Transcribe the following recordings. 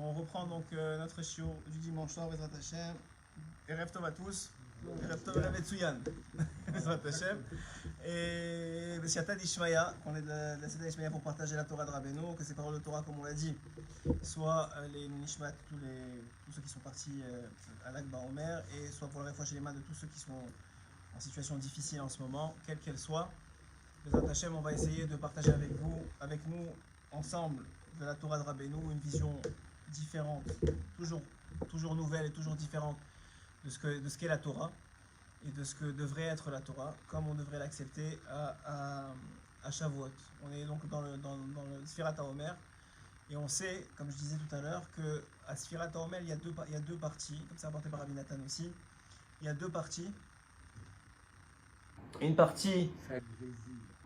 On reprend donc notre shiur du dimanche soir, Bezrat Hashem. Erev Tov à tous. Erev Tov Erev Etsuyan. Bezrat Hashem. Et B'Siata d'Ishmaya, qu'on est de la Siata d'Ishmaya pour partager la Torah de Rabbeinu, que ces paroles de Torah, comme on l'a dit, soit les Nishmat, tous ceux qui sont partis à l'Akba Omer, et soit pour le refouach les mains de tous ceux qui sont en situation difficile en ce moment, quelle qu'elle soit. Bezrat Hashem, on va essayer de partager avec nous, ensemble, de la Torah de Rabbeinu, une vision différente, toujours nouvelle et toujours différente de ce qu'est la Torah et de ce que devrait être la Torah, comme on devrait l'accepter à Shavuot. On est donc dans le Sfirat HaOmer, et on sait, comme je disais tout à l'heure, qu'à Sfirat HaOmer, il y a deux parties, comme c'est apporté par Rabbi Nathan aussi. Il y a deux parties. Une partie...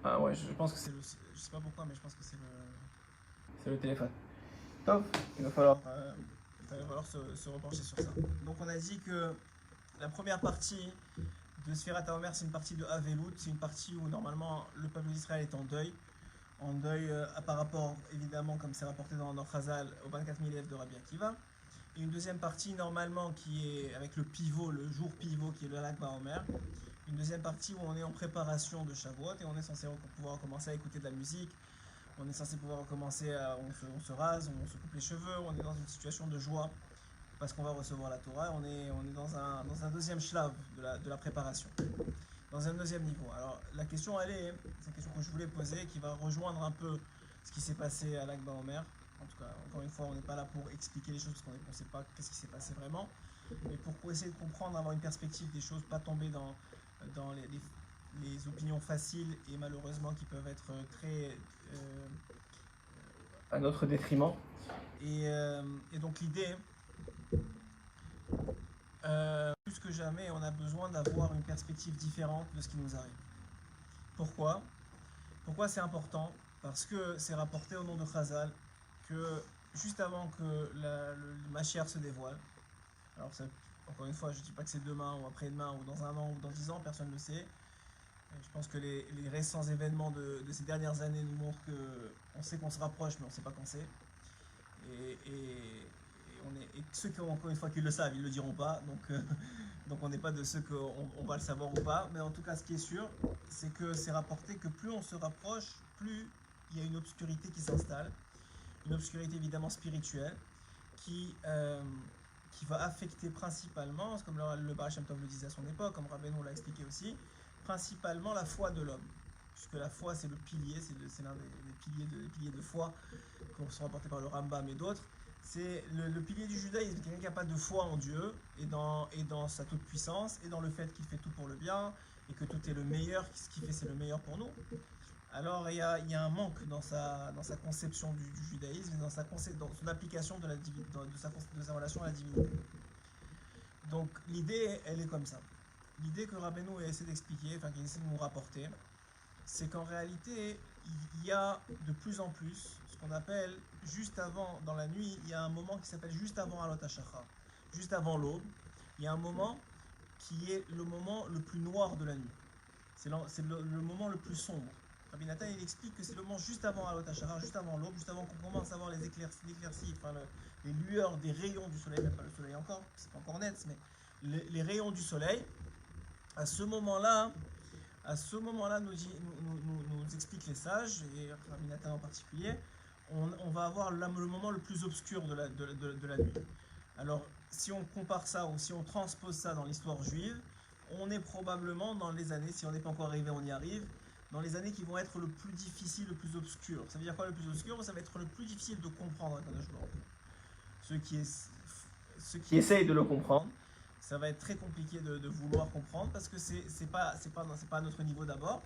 Ah ouais, je pense que c'est le... Je sais pas pourquoi, mais je pense que c'est le téléphone. Top, il va falloir se repencher sur ça. Donc on a dit que la première partie de Sfirat HaOmer, c'est une partie de Avelut, c'est une partie où normalement le peuple d'Israël est en deuil par rapport, évidemment, comme c'est rapporté dans Chazal, aux 24 000 élèves de Rabbi Akiva. Et une deuxième partie, normalement, qui est avec le jour pivot, qui est le Lag BaOmer. Une deuxième partie où on est en préparation de Shavuot et on est censé pouvoir commencer à écouter de la musique. On est censé pouvoir commencer on se rase, on se coupe les cheveux, on est dans une situation de joie parce qu'on va recevoir la Torah. On est dans un deuxième shlav de la préparation, dans un deuxième niveau. Alors la question, c'est une question que je voulais poser, qui va rejoindre un peu ce qui s'est passé à Lag BaOmer. En tout cas, encore une fois, on n'est pas là pour expliquer les choses parce qu'on ne sait pas qu'est-ce qui s'est passé vraiment, mais pour essayer de comprendre, avoir une perspective des choses, pas tomber dans les opinions faciles et malheureusement qui peuvent être très à notre détriment. Et donc l'idée, plus que jamais, on a besoin d'avoir une perspective différente de ce qui nous arrive. Pourquoi c'est important? Parce que c'est rapporté au nom de Chazal que juste avant que le Mashiach se dévoile, alors encore une fois, je ne dis pas que c'est demain ou après-demain ou dans un an ou dans 10 ans, personne ne le sait. Je pense que les récents événements de ces dernières années nous montrent qu'on sait qu'on se rapproche, mais on ne sait pas quand c'est. Et ceux qui, encore une fois, qui le savent, ils ne le diront pas. Donc on n'est pas de ceux qu'on va le savoir ou pas. Mais en tout cas, ce qui est sûr, c'est que c'est rapporté que plus on se rapproche, plus il y a une obscurité qui s'installe. Une obscurité évidemment spirituelle qui va affecter principalement, comme le Baal Shem Tov le disait à son époque, comme Rabbeinu l'a expliqué aussi, principalement la foi de l'homme. Puisque la foi, c'est le pilier, c'est l'un des piliers de foi qui sont rapportés par le Rambam et d'autres. C'est le pilier du judaïsme, quelqu'un qui n'a pas de foi en Dieu et dans sa toute puissance et dans le fait qu'il fait tout pour le bien et que tout est le meilleur, ce qu'il fait c'est le meilleur pour nous. Alors il y a un manque dans sa conception du judaïsme et dans son application de sa relation à la divinité. Donc l'idée, elle est comme ça. L'idée que Rabbeinu essaie d'expliquer, qu'il essaie de nous rapporter, c'est qu'en réalité, il y a de plus en plus ce qu'on appelle, juste avant, dans la nuit, il y a un moment qui s'appelle juste avant Alot HaShachar, juste avant l'aube, il y a un moment qui est le moment le plus noir de la nuit. C'est le moment le plus sombre. Rabbi Nathan, il explique que c'est le moment juste avant Alot HaShachar, juste avant l'aube, juste avant qu'on commence à voir les éclaircies, les lueurs des rayons du soleil, même pas le soleil encore, c'est pas encore net, mais les rayons du soleil. À ce moment-là, nous expliquent les sages, et Rabbi Nathan en particulier, on va avoir le moment le plus obscur de la nuit. Alors, si on compare ça, ou si on transpose ça dans l'histoire juive, on est probablement dans les années, si on n'est pas encore arrivé, on y arrive, dans les années qui vont être le plus difficile, le plus obscur. Ça veut dire quoi le plus obscur? Ça va être le plus difficile de comprendre. Ceux qui essayent de le comprendre, ça va être très compliqué de vouloir comprendre parce que c'est pas à notre niveau d'abord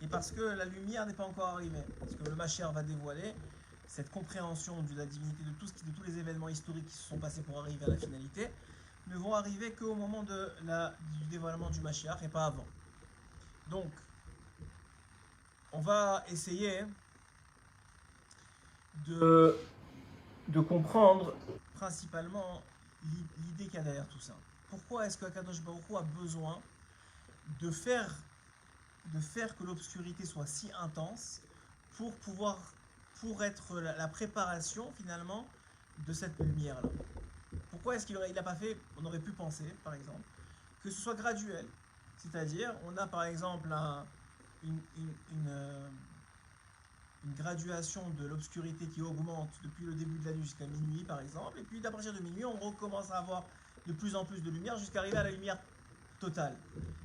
et parce que la lumière n'est pas encore arrivée. Parce que le Mashiach va dévoiler cette compréhension de la divinité de tous les événements historiques qui se sont passés pour arriver à la finalité ne vont arriver qu'au moment du dévoilement du Mashiach et pas avant. Donc, on va essayer de comprendre principalement l'idée qu'il y a derrière tout ça. Pourquoi est-ce que Akadosh Baruch Hu a besoin de faire que l'obscurité soit si intense pour être la préparation finalement de cette lumière-là. Pourquoi est-ce qu'il n'a pas fait, on aurait pu penser, par exemple, que ce soit graduel, c'est-à-dire on a par exemple une, une- une, euh, une graduation de l'obscurité qui augmente depuis le début de la nuit jusqu'à minuit, par exemple, et puis à partir de minuit, on recommence à avoir de plus en plus de lumière jusqu'à arriver à la lumière totale,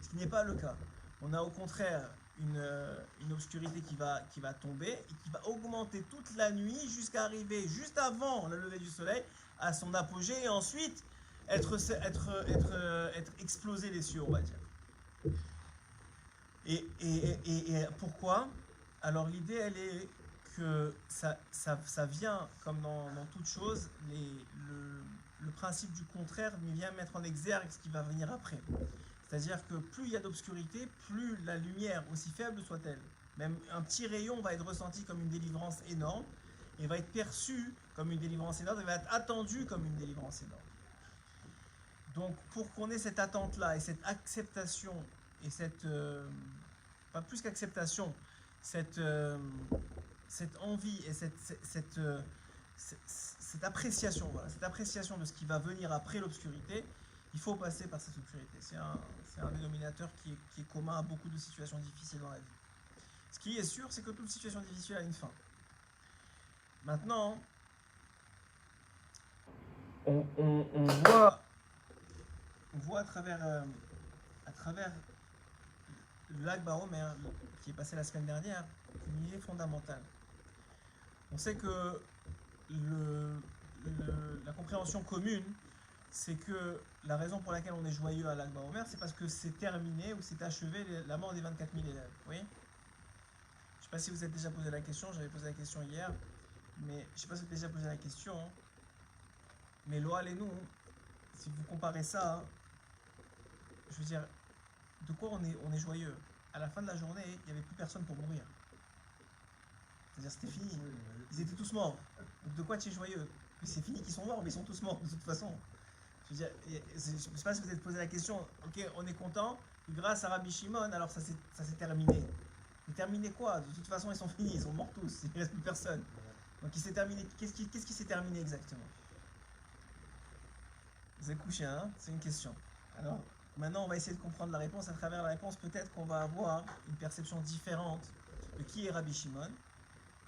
ce qui n'est pas le cas. On a au contraire une obscurité qui va tomber et qui va augmenter toute la nuit jusqu'à arriver juste avant le lever du soleil à son apogée et ensuite être explosé les cieux, on va dire. Et pourquoi? Alors l'idée, elle est que ça vient, comme dans toute chose, le principe du contraire vient mettre en exergue ce qui va venir après. C'est-à-dire que plus il y a d'obscurité, plus la lumière, aussi faible soit-elle, même un petit rayon va être ressenti comme une délivrance énorme, et va être perçu comme une délivrance énorme, et va être attendu comme une délivrance énorme. Donc pour qu'on ait cette attente-là, et cette acceptation, et pas plus qu'acceptation, cette, euh, cette envie et cette appréciation, voilà, cette appréciation de ce qui va venir après l'obscurité, il faut passer par cette obscurité. C'est un dénominateur qui est commun à beaucoup de situations difficiles dans la vie. Ce qui est sûr, c'est que toute situation difficile a une fin. Maintenant, on voit à travers le lac Baomer, qui est passé la semaine dernière, une idée fondamentale. On sait que la compréhension commune, c'est que la raison pour laquelle on est joyeux à l'Ag Baomer, c'est parce que c'est terminé ou c'est achevé la mort des 24 000 élèves. Oui. Je ne sais pas si vous avez déjà posé la question, j'avais posé la question hier, mais je ne sais pas si vous avez déjà posé la question, mais Loal et nous, si vous comparez ça, je veux dire, de quoi on est joyeux? À la fin de la journée, il n'y avait plus personne pour mourir. C'est-à-dire c'était fini. Ils étaient tous morts. Donc de quoi tu es joyeux? C'est fini qu'ils sont morts, mais ils sont tous morts de toute façon. Je veux dire, je ne sais pas si vous avez posé la question, ok, on est content, grâce à Rabbi Shimon, alors ça s'est terminé. Mais terminé quoi? De toute façon, ils sont finis, ils sont morts tous, il ne reste plus personne. Donc il s'est terminé. Qu'est-ce qui s'est terminé exactement? Vous avez couché, hein? C'est une question. Alors, maintenant, on va essayer de comprendre la réponse. À travers la réponse, peut-être qu'on va avoir une perception différente de qui est Rabbi Shimon.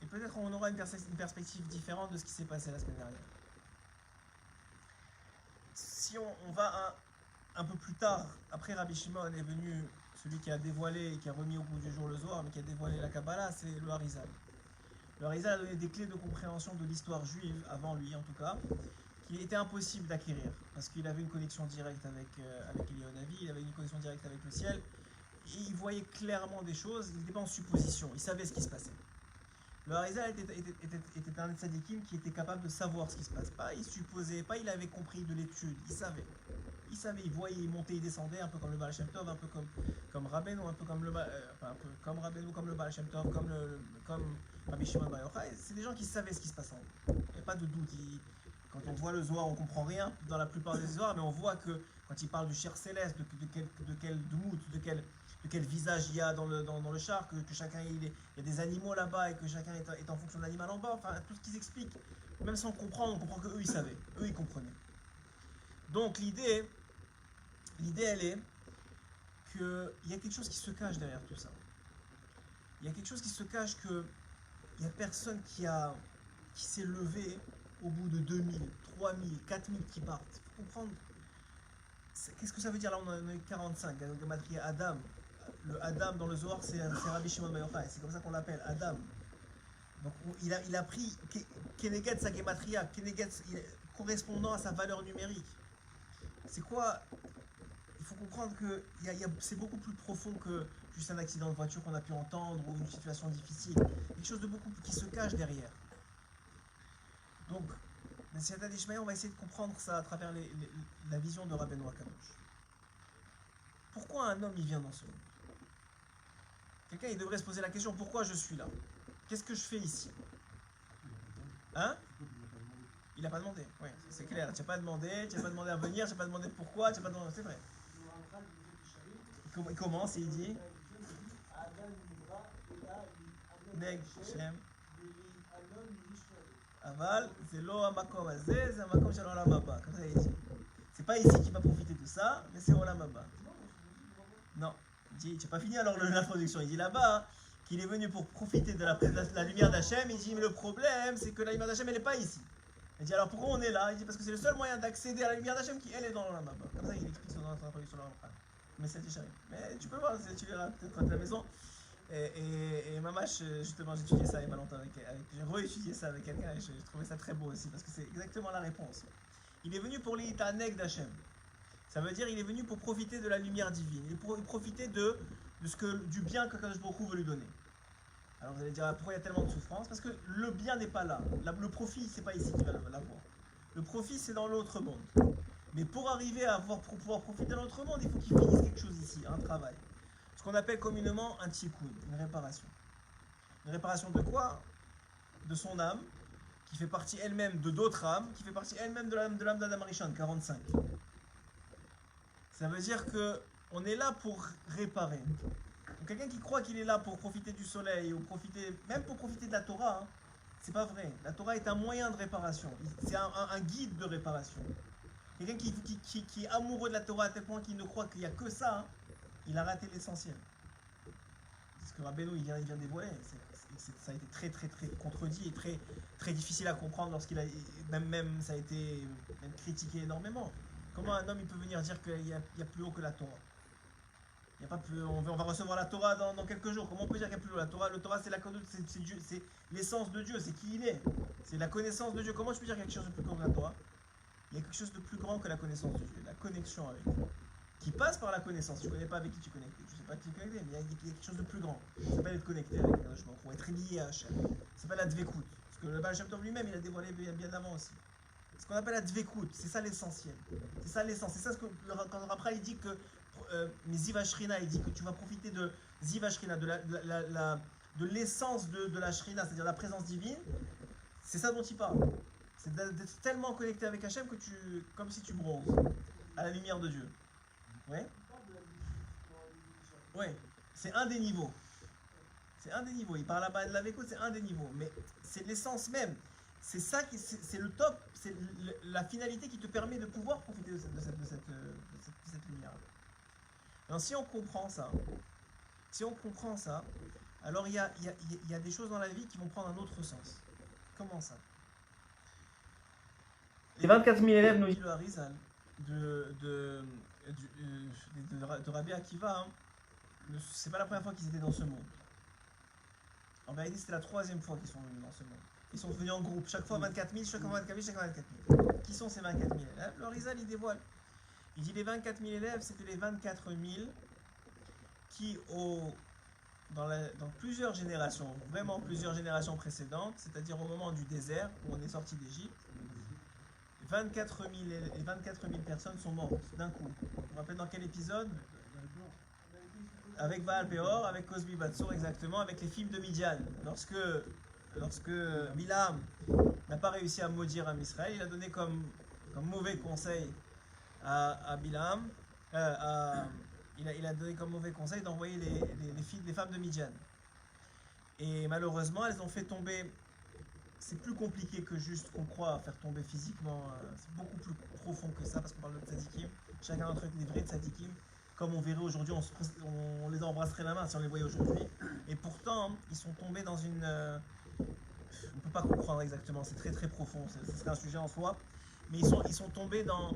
Et peut-être qu'on aura une perspective différente de ce qui s'est passé la semaine dernière. Si on va un peu plus tard, après Rabbi Shimon est venu celui qui a dévoilé et qui a remis au bout du jour le Zohar, mais qui a dévoilé la Kabbalah, c'est le Harizal. Le Harizal a donné des clés de compréhension de l'histoire juive, avant lui en tout cas, qui était impossible d'acquérir, parce qu'il avait une connexion directe avec Eliyahu Navi, il avait une connexion directe avec le ciel, et il voyait clairement des choses, il n'était pas en supposition, il savait ce qui se passait. Le Harizal était un tzadikim qui était capable de savoir ce qui se passe. Pas il supposait, pas il avait compris de l'étude, il savait. Il voyait, il montait, il descendait, un peu comme le Baal Shem Tov, un peu comme Rabbeinu, un peu comme un peu comme Rabbeinu, comme le Baal Shem Tov, comme Rabbi Shimon Bar Yochai. C'est des gens qui savaient ce qui se passait en eux. Il n'y a pas de doute. Quand on voit le Zohar, on ne comprend rien dans la plupart des Zohars, mais on voit que quand il parle du cher céleste, de quel dmout, de quel visage il y a dans le char, que chacun il y a des animaux là-bas et que chacun est en fonction de l'animal en bas, enfin tout ce qu'ils expliquent, même sans comprendre, on comprend qu'eux ils savaient, eux ils comprenaient. Donc l'idée elle est qu'il y a quelque chose qui se cache derrière tout ça. Il y a quelque chose qui se cache que il n'y a personne qui s'est levé au bout de 2000, 3000, 4000 qui partent. Il faut comprendre. Qu'est-ce que ça veut dire là? On en a eu 45, Gematria Adam. Le Adam dans le Zohar, c'est Rabbi Shimon Bar Yochai, c'est comme ça qu'on l'appelle, Adam. Donc il a pris Keneget sa Gematria, Keneget correspondant à sa valeur numérique. C'est quoi? Il faut comprendre que c'est beaucoup plus profond que juste un accident de voiture qu'on a pu entendre ou une situation difficile. Quelque chose de beaucoup plus qui se cache derrière. Donc, dans Siyata d'Ishmael, on va essayer de comprendre ça à travers la vision de Rabbeinu Akadosh. Pourquoi un homme il vient dans ce monde? Quelqu'un il devrait se poser la question, pourquoi je suis là? Qu'est-ce que je fais ici? Hein? Il n'a pas demandé, oui, c'est clair. Tu n'as pas demandé à venir, tu n'as pas demandé pourquoi, tu n'as pas demandé. C'est vrai. Il commence et il dit Neg Shem Aval, c'est lo hamakom azeh, c'est hamakom shel olam haba. Comme ça, il dit. C'est pas ici qu'il va profiter de ça, mais c'est olam haba. Non, il dit, tu n'as pas fini alors l'introduction. Il dit là-bas qu'il est venu pour profiter de la lumière d'Hachem. Il dit, mais le problème, c'est que la lumière d'Hachem, elle n'est pas ici. Il dit, alors pourquoi on est là? Il dit, parce que c'est le seul moyen d'accéder à la lumière d'Hachem qui, elle, est dans l'olam haba. Comme ça, il explique dans l'introduction de l'olam haba. Mais c'est déjà. Mais tu peux voir, tu verras peut-être quand tu es à la maison. Et Mamash, justement, j'ai étudié ça il y a pas longtemps j'ai re-étudié ça avec quelqu'un et j'ai trouvé ça très beau aussi parce que c'est exactement la réponse. Il est venu pour l'Itaneg d'Hachem. Ça veut dire il est venu pour profiter de la lumière divine, il est pour profiter du bien que Kadosh Baruch Hu veut lui donner. Alors vous allez dire pourquoi il y a tellement de souffrance? Parce que le bien n'est pas là. Le profit, c'est pas ici qu'il va l'avoir. Le profit, c'est dans l'autre monde. Mais pour arriver pour pouvoir profiter de l'autre monde, il faut qu'il finisse quelque chose ici, un travail. Ce qu'on appelle communément un tikkun, une réparation. Une réparation de quoi? De son âme, qui fait partie elle-même de d'autres âmes, qui fait partie elle-même de l'âme d'Adam Rishon, 45. Ça veut dire qu'on est là pour réparer. Donc, quelqu'un qui croit qu'il est là pour profiter du soleil, ou même pour profiter de la Torah, hein, c'est pas vrai. La Torah est un moyen de réparation, c'est un guide de réparation. Quelqu'un qui est amoureux de la Torah à tel point qu'il ne croit qu'il n'y a que ça, hein, il a raté l'essentiel. Ce que Rabbeinu il vient dévoiler, ça a été très très très contredit et très très difficile à comprendre lorsqu'il a même ça a été même critiqué énormément. Comment un homme il peut venir dire qu'il y a plus haut que la Torah? Il y a pas plus, on va recevoir la Torah dans quelques jours. Comment on peut dire qu'il y a plus haut? La Torah, le Torah c'est c'est l'essence de Dieu, c'est qui il est, c'est la connaissance de Dieu. Comment je peux dire qu'il y a quelque chose de plus grand que la Torah? Il y a quelque chose de plus grand que la connaissance de Dieu, la connexion avec Dieu, qui passe par la connaissance. Tu ne connais pas avec qui tu es connecté, je ne sais pas qui tu es connecté, mais il y a quelque chose de plus grand. Ça s'appelle être connecté avec Kadosh Baruch Hu, être lié à Hachem. Ça s'appelle la dvekout. Parce que le Baal Shem Tov lui-même, il a dévoilé bien avant aussi. Ce qu'on appelle la dvekout, c'est ça l'essentiel. C'est ça l'essence. C'est ça ce que quand Raphaël il dit que mais Ziv Ashrina, il dit que tu vas profiter de Ziv Ashrina, de l'essence de la Shrina, c'est-à-dire la présence divine. C'est ça dont il parle. C'est d'être tellement connecté avec Hachem que comme si tu bronzes à la lumière de Dieu. Ouais. Ouais. C'est un des niveaux. C'est un des niveaux. Il parle là-bas de la véco, c'est un des niveaux. Mais c'est l'essence même. C'est ça c'est le top. C'est la finalité qui te permet de pouvoir profiter de cette lumière. Alors si on comprend ça, alors il y a des choses dans la vie qui vont prendre un autre sens. Comment ça? Les 24 000 élèves, nous dit le Harizal, de Rabbi Akiva, hein, c'est pas la première fois qu'ils étaient dans ce monde. En vérité, c'était la troisième fois qu'ils sont venus dans ce monde. Ils sont venus en groupe, chaque fois 24 000, chaque fois 24 000, chaque fois 24 000. Qui sont ces 24 000 élèves? Le Harizal, il dévoile. Il dit les 24 000 élèves, c'était les 24 000 qui, dans plusieurs générations, vraiment plusieurs générations précédentes, c'est-à-dire au moment du désert, où on est sorti d'Égypte, 24 000 personnes sont mortes d'un coup. Vous vous rappelez dans quel épisode? Avec Baal Peor, avec Cosby Batsour, exactement, avec les films de Midian. Lorsque Bilam n'a pas réussi à maudire à Israël, il a donné comme mauvais conseil à Bilam, il a donné comme mauvais conseil d'envoyer les femmes de Midian. Et malheureusement, elles ont fait tomber. C'est plus compliqué que juste qu'on croit à faire tomber physiquement. C'est beaucoup plus profond que ça parce qu'on parle de tzadikim. Chacun d'entre eux est des vrais tzadikim. Comme on verrait aujourd'hui, on les embrasserait la main si on les voyait aujourd'hui. Et pourtant, ils sont tombés dans une. On ne peut pas comprendre exactement, c'est très très profond. Ce serait un sujet en soi. Mais ils sont tombés dans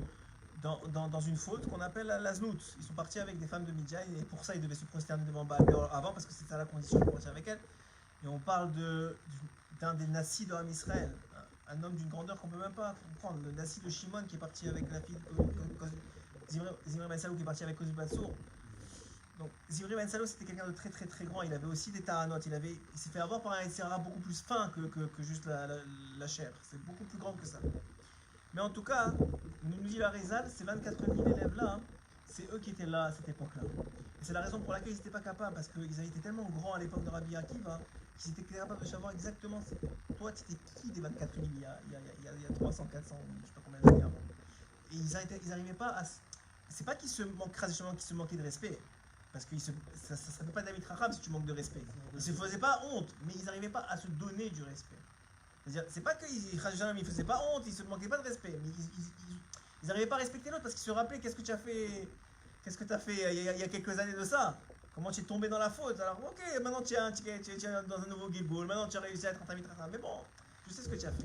une faute qu'on appelle la znout. Ils sont partis avec des femmes de Midian et pour ça ils devaient se prosterner devant Baal avant parce que c'était la condition de partir avec elles. Et on parle d'un des nassis de Israël, un homme d'une grandeur qu'on ne peut même pas comprendre. Le nassi de Shimon qui est parti avec la fille de Zimri Ben Salou qui est parti avec Cosby Batsour. Donc Zimri Ben Salou c'était quelqu'un de très très très grand. Il avait aussi des taranot. Il s'est fait avoir par un Yetzirah beaucoup plus fin que juste la chair. C'est beaucoup plus grand que ça. Mais en tout cas, nous dit la Harizal, ces 24 000 élèves là, c'est eux qui étaient là à cette époque-là. Et c'est la raison pour laquelle ils n'étaient pas capables, parce qu'ils avaient été tellement grands à l'époque de Rabbi Akiva, qu'ils étaient capables de savoir exactement toi tu étais qui des 24 000 il y a 300, 400, je ne sais pas combien d'années avant. Et ils n'arrivaient pas à. C'est pas qu'ils se manquaient de respect, parce que ça ne s'appelle pas David Raham si tu manques de respect. Ils ne se faisaient pas honte, mais ils n'arrivaient pas à se donner du respect. C'est-à-dire, c'est pas qu'ils ne faisaient pas honte, ils se manquaient pas de respect, mais ils n'arrivaient pas à respecter l'autre parce qu'ils se rappelaient qu'est-ce que tu as fait, qu'est-ce que tu as fait il y a quelques années de ça. Comment tu es tombé dans la faute. Alors, ok, maintenant tu es dans un nouveau Gilboul, maintenant tu as réussi à être en ta mitra, mais bon, je sais ce que tu as fait.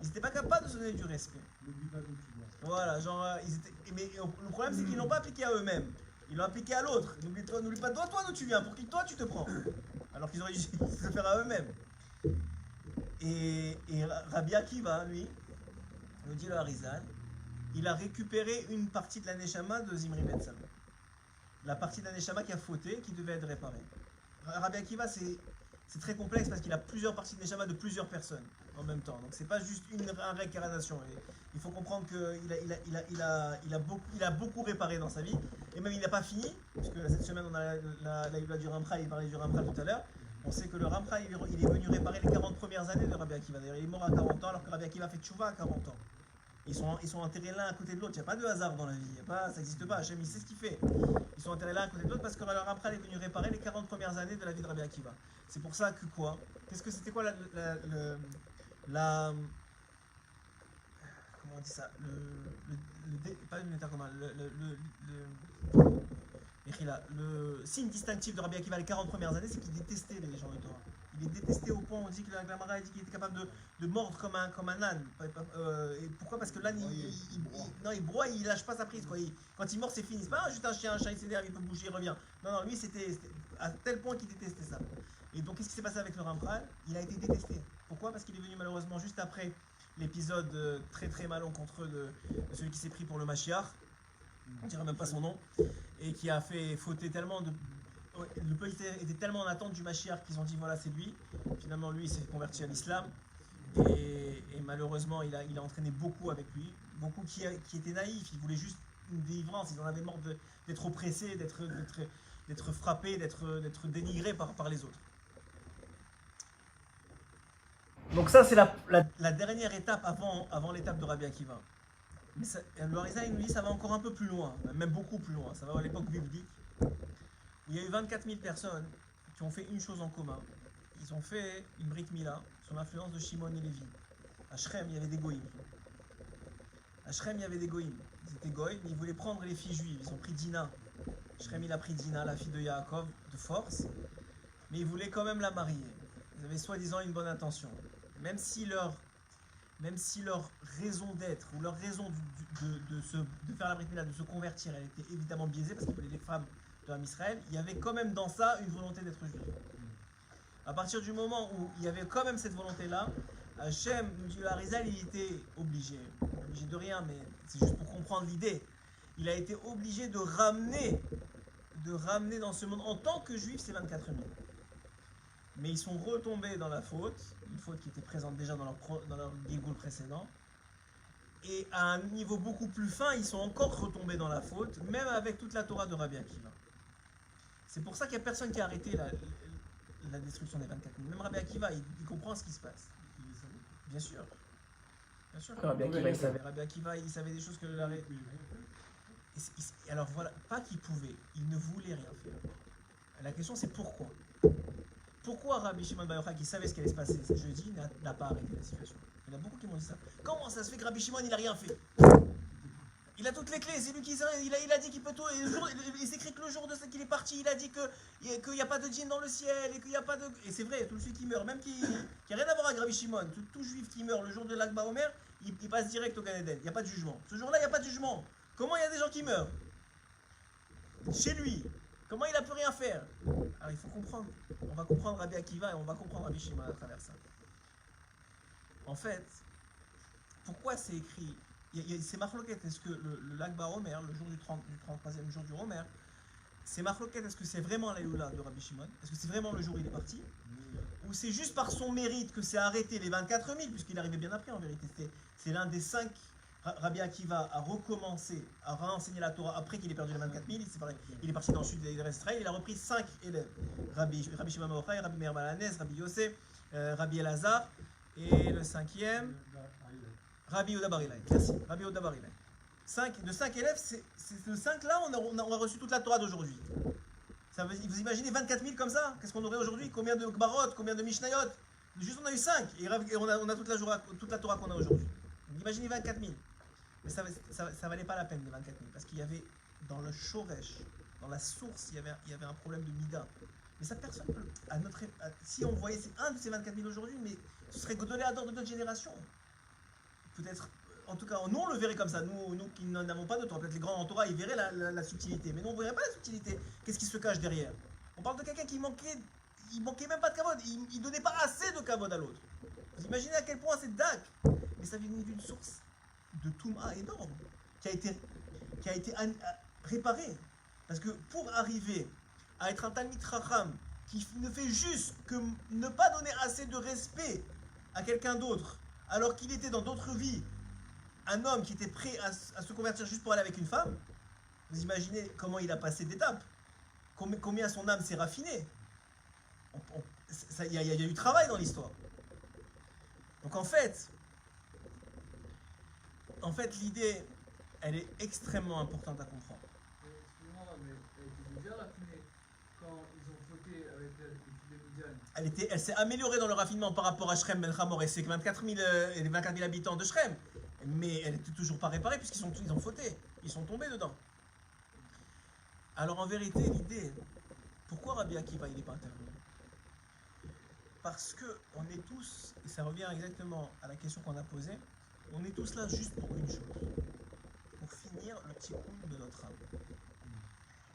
Ils n'étaient pas capables de se donner du respect. Voilà, genre, mais le problème c'est qu'ils l'ont pas appliqué à eux-mêmes. Ils l'ont appliqué à l'autre. N'oublie pas, toi d'où tu viens, pour qui toi tu te prends. Alors qu'ils auraient dû se le faire à eux-mêmes. Et Rabbi Akiva, lui, nous dit le Harizal, il a récupéré une partie de la Neshama de Zimri Ben Salma. La partie de la Neshama qui a fauté, qui devait être réparée. Rabbi Akiva, c'est très complexe parce qu'il a plusieurs parties de Neshama de plusieurs personnes en même temps. Donc c'est pas juste une réincarnation. Il faut comprendre qu'il a beaucoup réparé dans sa vie. Et même il n'a pas fini, puisque cette semaine on a la Yula du Ramchal, il parlait du Ramchal tout à l'heure. On sait que le Ramchal, il est venu réparer les 40 premières années de Rabbi Akiva. D'ailleurs, il est mort à 40 ans, alors que Rabbi Akiva a fait tchouva à 40 ans. Ils sont enterrés l'un à côté de l'autre. Il n'y a pas de hasard dans la vie. Ça n'existe pas. Hachem, il sait ce qu'il fait. Ils sont enterrés l'un à côté de l'autre parce que le Ramchal est venu réparer les 40 premières années de la vie de Rabbi Akiva. C'est pour ça que quoi? C'était quoi comment on dit ça? Pas le métacomal. Le signe distinctif de Rabbi Akiva les 40 premières années, c'est qu'il détestait les gens de Torah. Il est détesté au point, on dit que la Gemara dit qu'il était capable de mordre comme un âne. Et pourquoi? Parce que l'âne, il broie, il lâche pas sa prise. Quand il mord, c'est fini. C'est pas juste un chien il s'énerve, il peut bouger, il revient. Non, lui, c'était à tel point qu'il détestait ça. Et donc, qu'est-ce qui s'est passé avec le Ramchal? Il a été détesté. Pourquoi? Parce qu'il est venu malheureusement juste après l'épisode très très malencontreux de celui qui s'est pris pour le Mashiach. On dirait même pas son nom. Et qui a fait fauter tellement de... Le peuple était tellement en attente du Mashiach qu'ils ont dit voilà c'est lui. Finalement lui il s'est converti à l'islam et malheureusement il a entraîné beaucoup avec lui, beaucoup qui étaient naïfs, ils voulaient juste une délivrance, ils en avaient marre d'être oppressés, d'être frappés, d'être dénigrés par les autres. Donc ça c'est la dernière étape avant l'étape de Rabbi Akiva. Mais le Harizal nous dit ça va encore un peu plus loin, même beaucoup plus loin, ça va à l'époque biblique. Il y a eu 24 000 personnes qui ont fait une chose en commun. Ils ont fait une Brit Mila sous l'influence de Shimon et Lévi. À Shrem, il y avait des goïms. Ils étaient goïms, mais ils voulaient prendre les filles juives. Ils ont pris Dina. Shrem, il a pris Dina, la fille de Yaakov, de force. Mais ils voulaient quand même la marier. Ils avaient soi-disant une bonne intention. Même si leur raison d'être ou leur raison de faire la Brit Mila, de se convertir, elle était évidemment biaisée parce qu'ils voulaient des femmes de l'âme Israël, il y avait quand même dans ça une volonté d'être juif. À partir du moment où il y avait quand même cette volonté-là, Hachem, nous dit le Harizal, il était obligé de rien, mais c'est juste pour comprendre l'idée, il a été obligé de ramener dans ce monde, en tant que juif, ces 24 000. Mais ils sont retombés dans la faute, une faute qui était présente déjà dans leur Gilgoul précédent, et à un niveau beaucoup plus fin, ils sont encore retombés dans la faute, même avec toute la Torah de Rabbi Akiva. C'est pour ça qu'il n'y a personne qui a arrêté la destruction des 24 000. Même Rabbi Akiva, il comprend ce qui se passe. Bien sûr. Bien sûr. Rabbi Akiva, il savait des choses que l'arrêt. Alors voilà, pas qu'il pouvait, il ne voulait rien faire. La question c'est pourquoi. Pourquoi Rabbi Shimon Bar Yochai, qui savait ce qui allait se passer ce jeudi, n'a pas arrêté la situation? Il y en a beaucoup qui m'ont dit ça. Comment ça se fait que Rabbi Shimon, il n'a rien fait? Il a toutes les clés, c'est lui qui il a dit qu'il peut tout. Il s'écrit que le jour de ce qu'il est parti, il a dit qu'il n'y a pas de djinn dans le ciel et qu'il n'y a pas de. Et c'est vrai, tout celui qui meurt, même qui n'a rien à voir avec Rabbi Shimon, tout juif qui meurt le jour de l'Akba Omer, il passe direct au Gan Eden. Il n'y a pas de jugement. Ce jour-là, il n'y a pas de jugement. Comment il y a des gens qui meurent chez lui? Comment il a pu rien faire? Alors il faut comprendre. On va comprendre Rabbi Akiva et on va comprendre Rabbi Shimon à travers ça. En fait, pourquoi c'est écrit? C'est marloquette, est-ce que le Akba Omer, le jour du 33e jour du Omer, c'est marloquette, est-ce que c'est vraiment la Yula de Rabbi Shimon? Est-ce que c'est vraiment le jour où il est parti? Ou c'est juste par son mérite que c'est arrêté les 24 000, puisqu'il arrivait bien après en vérité. C'est l'un des 5, Rabbi Akiva a recommencé à réenseigner la Torah après qu'il ait perdu les 24 000, il est parti dans le sud d'Israël, il a repris 5 élèves. Rabbi Shimon Bar Yochai, Rabbi Meir Balanès, Rabbi Yosef, Rabbi Elazar, et le 5e, Rabbi Yehuda Bar Ilai. Merci, Rabbi Yehuda Bar Ilai. De 5 élèves, c'est de 5 là, on a reçu toute la Torah d'aujourd'hui. Vous imaginez 24 000 comme ça? Qu'est-ce qu'on aurait aujourd'hui? Combien de Gbarot, combien de Mishnayot? Juste on a eu 5 et on a toute la Torah qu'on a aujourd'hui. Imaginez 24 000. Mais ça valait pas la peine les 24 000 parce qu'il y avait dans le Shoresh, dans la source, il y avait un problème de Mida. Mais ça, personne peut. Si on voyait un de ces 24 000 aujourd'hui, mais ce serait Godolé Ador de notre génération. Peut-être, en tout cas, nous on le verrait comme ça. Nous qui n'avons pas de Torah, peut-être les grands en Torah, ils verraient la subtilité. Mais nous on ne verrait pas la subtilité. Qu'est-ce qui se cache derrière? On parle de quelqu'un qui manquait. Il manquait même pas de kavod. Il donnait pas assez de kavod à l'autre. Vous imaginez à quel point c'est dak. Mais ça vient d'une source de Touma énorme qui a été réparée. Parce que pour arriver à être un Talmid Chacham qui ne fait juste que ne pas donner assez de respect à quelqu'un d'autre, alors qu'il était dans d'autres vies un homme qui était prêt à se convertir juste pour aller avec une femme, vous imaginez comment il a passé d'étapes, combien son âme s'est raffinée. Il y a eu travail dans l'histoire. Donc en fait, l'idée, elle est extrêmement importante à comprendre. Excusez-moi, mais elle était déjà raffinée quand ils ont fauté avec elle, les Midian. Elle s'est améliorée dans le raffinement par rapport à Shrem Ben Hamor et ses 24 000 habitants de Shrem. Mais elle n'était toujours pas réparée puisqu'ils ont fauté. Ils sont tombés dedans. Alors en vérité, l'idée, pourquoi Rabbi Akiva il n'est pas intervenu? Parce que on est tous, et ça revient exactement à la question qu'on a posée, on est tous là juste pour une chose, pour finir le tikkun de notre âme.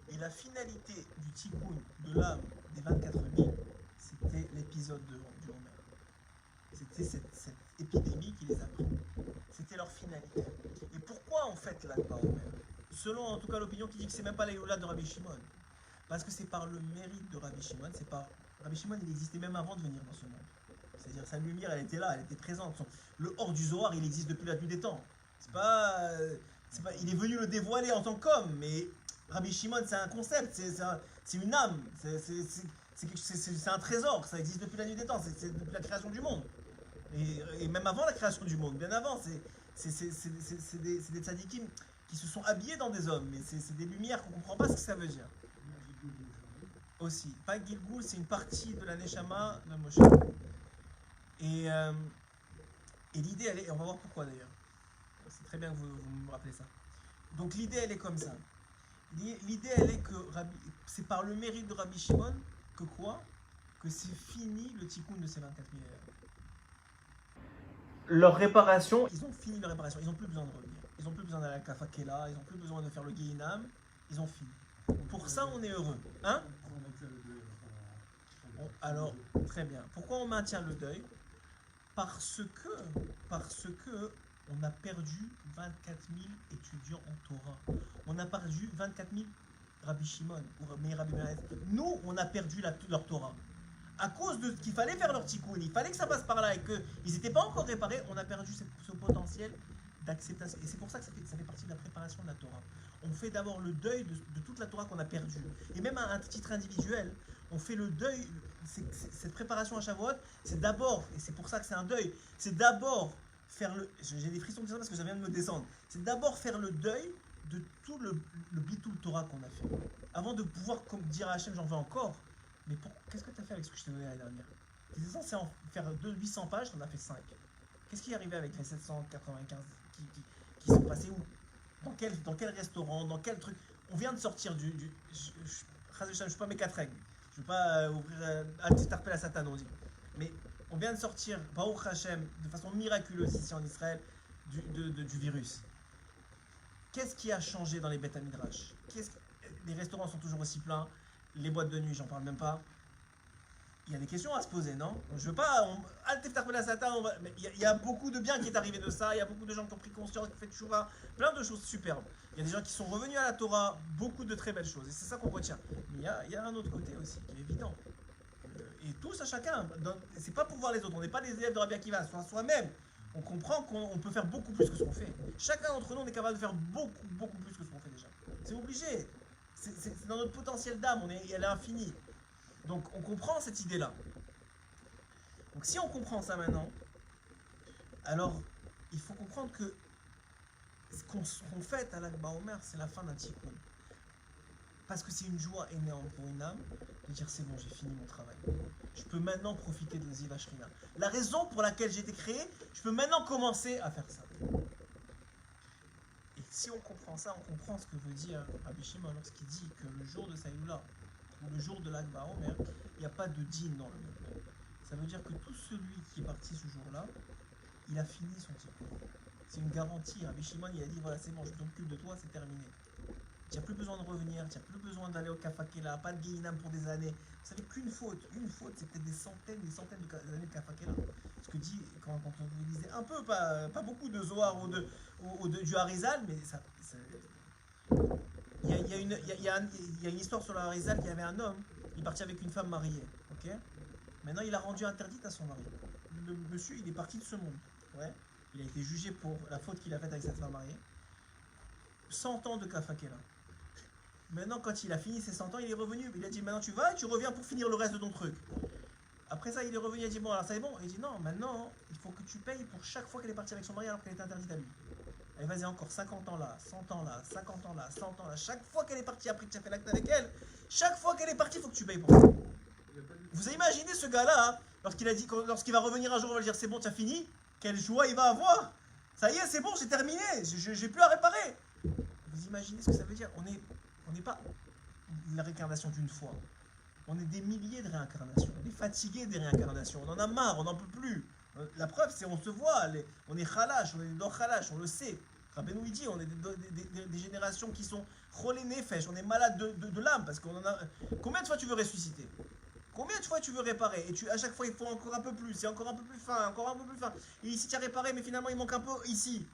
Et la finalité du tikkun de l'âme des 24 000, c'était l'épisode du Homer. C'était cette épidémie qui les a pris. C'était leur finalité. Et pourquoi on fête l'Akba Homer? Selon en tout cas l'opinion qui dit que c'est même pas l'Eloula de Rabbi Shimon. Parce que c'est par le mérite de Rabbi Shimon, Rabbi Shimon il existait même avant de venir dans ce monde. C'est-à-dire sa lumière elle était là, elle était présente. Le hors du Zohar il existe depuis la nuit des temps. Il est venu le dévoiler en tant qu'homme, mais Rabbi Shimon c'est un concept, c'est une âme, c'est un trésor, ça existe depuis la nuit des temps, c'est depuis la création du monde. Et même avant la création du monde, bien avant, c'est des tzadikim qui se sont habillés dans des hommes, mais c'est des lumières qu'on ne comprend pas ce que ça veut dire. Aussi, pas Gilgul, c'est une partie de la Neshama de Moshe. Et l'idée, elle est, on va voir pourquoi d'ailleurs. C'est très bien que vous me rappelez ça. Donc l'idée, elle est comme ça. L'idée, elle est que c'est par le mérite de Rabbi Shimon que quoi? Que c'est fini le tikkun de ces 24 000 élèves. Leur réparation, ils ont fini leur réparation, ils n'ont plus besoin de revenir. Ils n'ont plus besoin d'aller à la Kafakela, ils n'ont plus besoin de faire le Gehinam, ils ont fini. Pour ça, on est heureux. Hein? Alors, très bien. Pourquoi on maintient le deuil? Parce que on a perdu 24 000 étudiants en Torah. On a perdu 24 000 Rabbi Shimon ou Rabbi Meretz. Nous, on a perdu leur Torah. À cause de qu'il fallait faire leur tikkun, il fallait que ça passe par là et qu'ils n'étaient pas encore réparés, on a perdu ce potentiel d'acceptation. Et c'est pour ça que ça fait partie de la préparation de la Torah. On fait d'abord le deuil de toute la Torah qu'on a perdue. Et même à un titre individuel, on fait le deuil. Cette préparation à Shavuot, c'est d'abord, et c'est pour ça que c'est un deuil, c'est d'abord faire le. J'ai des frissons de ça parce que ça vient de me descendre. C'est d'abord faire le deuil de tout le bitul Torah qu'on a fait. Avant de pouvoir dire à Hachem, j'en veux encore. Mais qu'est-ce que tu as fait avec ce que je t'ai donné l'année dernière? Tu étais censé en faire 800 pages, tu en as fait 5. Qu'est-ce qui est arrivé avec les 795 qui sont passés où? Dans quel restaurant? Dans quel truc? On vient de sortir je ne suis pas mes 4 règles. Je ne veux pas ouvrir Al-Tistarpel à Satan, on dit. Mais on vient de sortir, Baruch Hashem, de façon miraculeuse ici en Israël, du virus. Qu'est-ce qui a changé dans les Beth Midrash? Les restaurants sont toujours aussi pleins. Les boîtes de nuit, j'en parle même pas. Il y a des questions à se poser, non? Je veux pas. Mais il y a beaucoup de bien qui est arrivé de ça. Il y a beaucoup de gens qui ont pris conscience, qui ont fait tchouva, plein de choses superbes. Il y a des gens qui sont revenus à la Torah, beaucoup de très belles choses. Et c'est ça qu'on retient. Mais il y a un autre côté aussi qui est évident. Et tous à chacun. C'est pas pour voir les autres. On n'est pas des élèves de Rabbi Akiva. Soi-même, on comprend qu'on peut faire beaucoup plus que ce qu'on fait. Chacun d'entre nous, on est capable de faire beaucoup, beaucoup plus que ce qu'on fait déjà. C'est obligé. C'est dans notre potentiel d'âme, elle est infinie. Donc on comprend cette idée-là. Donc si on comprend ça maintenant, alors il faut comprendre que ce qu'on fête à l'Akba Omer, c'est la fin d'un tikkun. Parce que c'est une joie énorme pour une âme de dire c'est bon, j'ai fini mon travail. Je peux maintenant profiter de Ziva Shrina. La raison pour laquelle j'ai été créé, je peux maintenant commencer à faire ça. Et si on comprend ça, on comprend ce que veut dire Rabbi Shimon lorsqu'il dit que le jour de Saïloula, ou le jour de l'Ag Baomer, il n'y a pas de dîne dans le monde. Ça veut dire que tout celui qui est parti ce jour-là, il a fini son tikkun. C'est une garantie. Rabbi Shimon, il a dit voilà, c'est bon, je m'occupe de toi, c'est terminé. Tu n'as plus besoin de revenir, tu n'as plus besoin d'aller au Kafakela, pas de Guéhinam pour des années. Vous savez qu'une faute, c'est peut-être des centaines d'années de Kafakela. Ce que dit, quand vous lisez un peu, pas beaucoup de Zohar ou du Harizal, mais ça il y a une histoire sur le Harizal qu'il y avait un homme, il est parti avec une femme mariée, ok. Maintenant, il a rendu interdite à son mari. Le monsieur, il est parti de ce monde, ouais. Il a été jugé pour la faute qu'il a faite avec cette femme mariée. 100 ans de Kafakela. Maintenant, quand il a fini ses 100 ans, il est revenu. Il a dit, maintenant tu vas et tu reviens pour finir le reste de ton truc. Après ça, il est revenu, il a dit, bon, alors ça est bon. Il dit, non, maintenant, il faut que tu payes pour chaque fois qu'elle est partie avec son mari alors qu'elle était interdite à lui. Elle vas-y, encore 50 ans là, 100 ans là, 50 ans là, 100 ans là. Chaque fois qu'elle est partie, après que tu as fait l'acte avec elle, chaque fois qu'elle est partie, il faut que tu payes pour ça. Vous avez imaginé ce gars-là, hein, lorsqu'il va revenir un jour, on va lui dire, c'est bon, tu as fini. Quelle joie il va avoir. Ça y est, c'est bon, j'ai terminé. J'ai plus à réparer. Vous imaginez ce que ça veut dire? On n'est pas la réincarnation d'une fois. On est des milliers de réincarnations. On est fatigué des réincarnations. On en a marre, on n'en peut plus. La preuve, c'est on se voit. On est khalash, on est dans khalash, on le sait. Rabbeinu il dit, on est des générations qui sont cholé nefesh. On est malade de l'âme parce qu'on en a. Combien de fois tu veux ressusciter? Combien de fois tu veux réparer? Et à chaque fois, il faut encore un peu plus. C'est encore un peu plus fin, encore un peu plus fin. Et ici, tu as réparé, mais finalement, il manque un peu ici.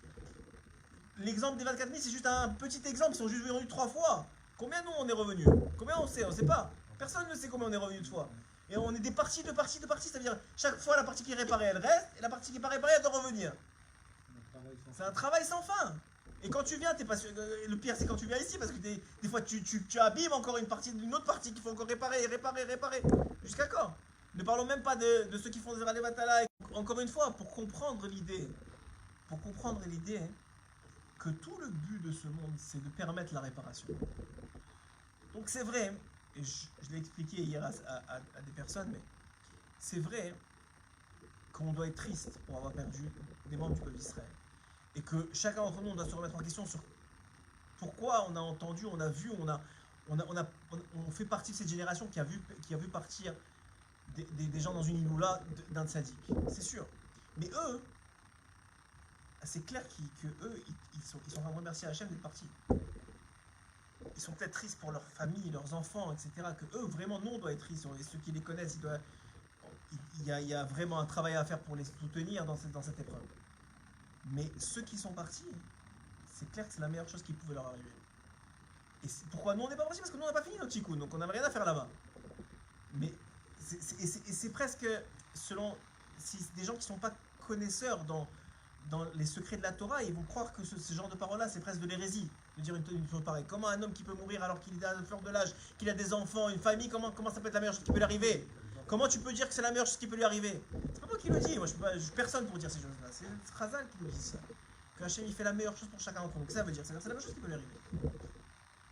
L'exemple des 24 000, c'est juste un petit exemple. Ils sont juste venus 3 fois. Combien nous, on est revenus? Combien on sait? On ne sait pas. Personne ne sait combien on est revenu de fois. Et on est des parties, de parties. Ça veut dire chaque fois, la partie qui est réparée, elle reste. Et la partie qui n'est pas réparée, elle doit revenir. C'est un travail sans fin. Et quand tu viens, t'es pas sûr. Le pire, c'est quand tu viens ici, parce que des fois, tu abîmes encore une partie d'une autre partie qu'il faut encore réparer. Jusqu'à quand? Ne parlons même pas de ceux qui font des Zerale Batala. Encore une fois, pour comprendre l'idée, que tout le but de ce monde, c'est de permettre la réparation. Donc c'est vrai, et je l'ai expliqué hier à des personnes, mais c'est vrai qu'on doit être triste pour avoir perdu des membres du peuple d'Israël. Et que chacun d'entre nous, on doit se remettre en question sur pourquoi on a entendu, on a vu, on fait partie de cette génération qui a vu partir des gens dans une iloula d'un tzaddik. C'est sûr. Mais eux, c'est clair qu'eux, ils sont en train de remercier Hachem d'être partis. Ils sont peut-être tristes pour leur famille, leurs enfants, etc. Que eux, vraiment, nous, on doit être tristes. Et ceux qui les connaissent, il y a vraiment un travail à faire pour les soutenir dans cette épreuve. Mais ceux qui sont partis, c'est clair que c'est la meilleure chose qui pouvait leur arriver. Et pourquoi nous on n'est pas partis? Parce que nous on n'a pas fini notre tikkun, donc on n'avait rien à faire là-bas. Mais c'est presque, selon des gens qui ne sont pas connaisseurs dans les secrets de la Torah, ils vont croire que ce genre de parole-là, c'est presque de l'hérésie, de dire une chose pareille. Comment un homme qui peut mourir alors qu'il est à la fleur de l'âge, qu'il a des enfants, une famille, comment ça peut être la meilleure chose qui peut lui arriver? Comment tu peux dire que c'est la meilleure chose qui peut lui arriver? C'est pas moi qui le dis, moi je suis personne pour dire ces choses-là. C'est Khazal qui nous dit ça. Que Hachem il fait la meilleure chose pour chacun d'entre nous. Donc ça veut dire, c'est la meilleure chose qui peut lui arriver.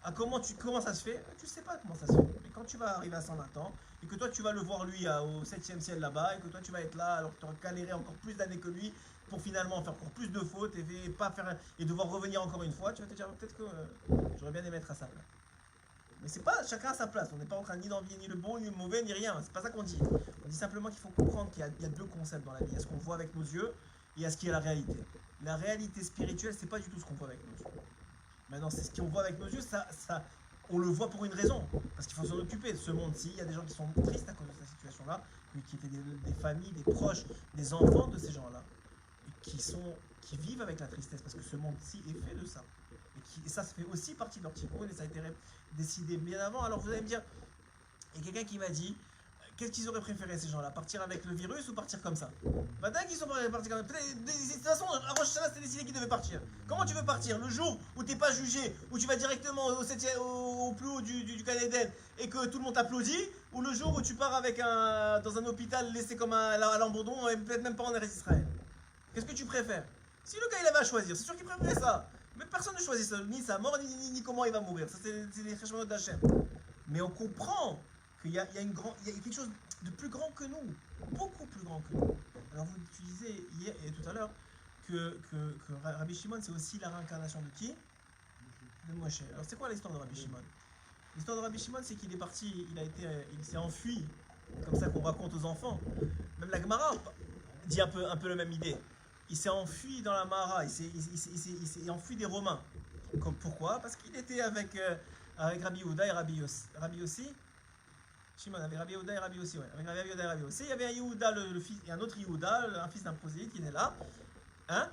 Ah, comment ça se fait? Tu sais pas comment ça se fait. Mais quand tu vas arriver à 120 ans, et que toi tu vas le voir lui au 7e ciel là-bas, et que toi tu vas être là alors que tu auras galéré encore plus d'années que lui, pour finalement faire encore plus de fautes et devoir revenir encore une fois, tu vas te dire peut-être que j'aurais bien aimé être à sa place. Mais c'est pas chacun à sa place, on n'est pas en train ni d'envier ni le bon, ni le mauvais, ni rien, c'est pas ça qu'on dit. On dit simplement qu'il faut comprendre qu'il y a deux concepts dans la vie. Il y a ce qu'on voit avec nos yeux et il y a ce qui est la réalité. La réalité spirituelle, c'est pas du tout ce qu'on voit avec nos yeux. Maintenant, c'est ce qu'on voit avec nos yeux, on le voit pour une raison, parce qu'il faut s'en occuper de ce monde-ci. Il y a des gens qui sont tristes à cause de cette situation-là, qui étaient des familles, des proches, des enfants de ces gens-là, et qui vivent avec la tristesse, parce que ce monde-ci est fait de ça. Et ça fait aussi partie de leur tikkun, et ça a été décidé bien avant. Alors vous allez me dire, il y a quelqu'un qui m'a dit, qu'est-ce qu'ils auraient préféré ces gens-là? Partir avec le virus ou partir comme ça? Maintenant qu'ils sont partis comme ça. De toute façon, à Rosh Hashanah, c'était décidé qu'ils devaient partir. Comment tu veux partir? Le jour où t'es pas jugé, où tu vas directement au plus haut du Gan Eden et que tout le monde t'applaudit, ou le jour où tu pars dans un hôpital laissé comme à l'abandon et peut-être même pas en Eretz Israël? Qu'est-ce que tu préfères? Si le gars il avait à choisir, c'est sûr qu'il préférait ça. Mais personne ne choisit ça, ni sa mort, ni comment il va mourir. Ça, c'est les cheshbonot d'Hachem. Mais on comprend qu'il y a quelque chose de plus grand que nous, beaucoup plus grand que nous. Alors vous disiez hier et tout à l'heure que Rabbi Shimon c'est aussi la réincarnation de qui? De Moshe. Alors c'est quoi l'histoire de Rabbi Shimon? L'histoire de Rabbi Shimon c'est qu'il est parti, il s'est enfui, comme ça qu'on raconte aux enfants. Même la Gemara dit un peu la même idée. Il s'est enfui dans la Mara, il s'est enfui des Romains. Pourquoi? Parce qu'il était avec Rabbi Yehuda et Rabbi Yossi. Shimon avec Rabbi Yehuda et Rabbi Yossi, ouais. Avec Rabbi Yehuda et Rabbi Yossi, il y avait un Yehuda, le fils, et un autre Yehuda, un fils d'un prosélyte qui était là. Hein?